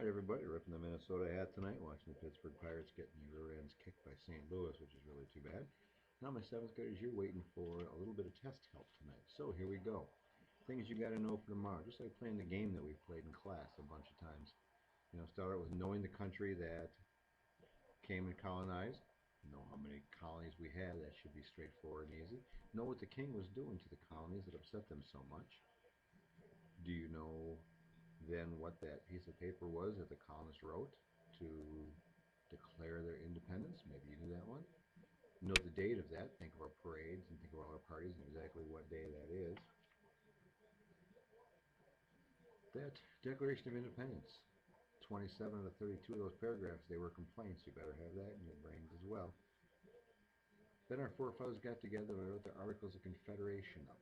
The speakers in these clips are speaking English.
Alright everybody, ripping the Minnesota hat tonight, watching the Pittsburgh Pirates getting the rear ends kicked by St. Louis, which is really too bad. Now my 7th graders, you're waiting for a little bit of test help tonight. So here we go. Things you got to know for tomorrow, just like playing the game that we've played in class a bunch of times. Start out with knowing the country that came and colonized. Know how many colonies we had. That should be straightforward and easy. Know what the king was doing to the colonies that upset them so much. Do you know then what that piece of paper was that the colonists wrote to declare their independence? Maybe you knew that one. Know the date of that. Think of our parades and think of all our parties and exactly what day that is. That Declaration of Independence, 27 of the 32 of those paragraphs, they were complaints. You better have that in your brains as well. Then our forefathers got together and wrote the Articles of Confederation up.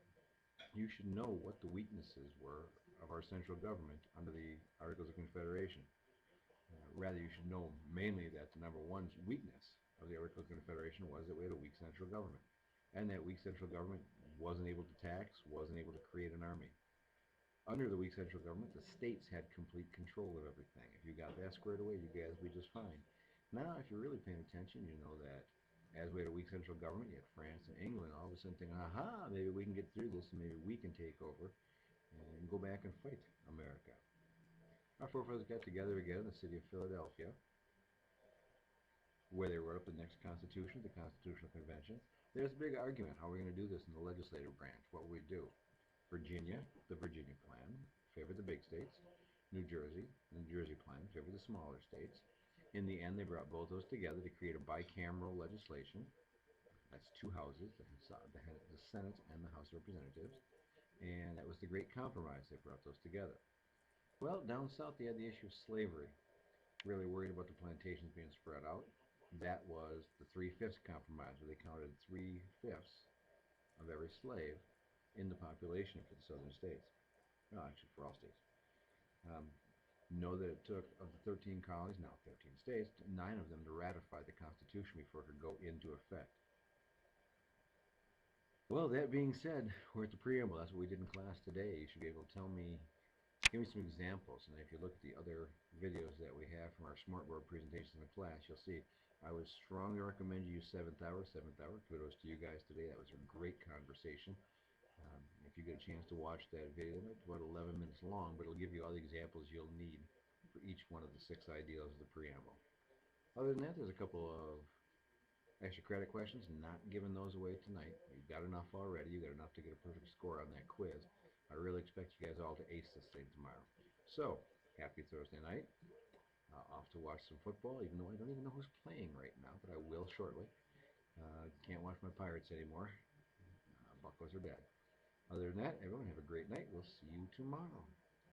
You should know what the weaknesses were of our central government under the Articles of Confederation. Rather, you should know mainly that the number one weakness of the Articles of Confederation was that we had a weak central government. And that weak central government wasn't able to tax, wasn't able to create an army. Under the weak central government, the states had complete control of everything. If you got that squared away, you guys would be just fine. Now, if you're really paying attention, you know that as we had a weak central government, you had France and England all of a sudden thinking, aha, maybe we can get through this and maybe we can take over and go back and fight America. Our forefathers got together again in the city of Philadelphia, where they wrote up the next Constitution, the Constitutional Convention. There's a big argument. How are we going to do this in the legislative branch? What will we do? Virginia, the Virginia Plan, favored the big states. New Jersey, the New Jersey Plan, favored the smaller states. In the end, they brought both those together to create a bicameral legislation. That's two houses, the Senate and the House of Representatives. And that was the Great Compromise. They brought those together. Well, down south, they had the issue of slavery. Really worried about the plantations being spread out. That was the 3/5 compromise, where they counted 3/5 of every slave in the population for the southern states. No, actually for all states. Know that it took, of the 13 colonies, now 13 states, 9 of them to ratify the Constitution before it could go into effect. Well, that being said, we're at the preamble. That's what we did in class today. You should be able to give me some examples. And if you look at the other videos that we have from our smartboard presentations in the class, you'll see I would strongly recommend you use 7th hour. 7th hour. Kudos to you guys today. That was a great conversation. If you get a chance to watch that video, it's about 11 minutes long, but it'll give you all the examples you'll need for each one of the 6 ideals of the preamble. Other than that, there's a couple of extra credit questions. Not giving those away tonight. You've got enough already. You've got enough to get a perfect score on that quiz. I really expect you guys all to ace this thing tomorrow. So, happy Thursday night. Off to watch some football, even though I don't even know who's playing right now, but I will shortly. Can't watch my Pirates anymore. Buccos are dead. Other than that, everyone have a great night. We'll see you tomorrow.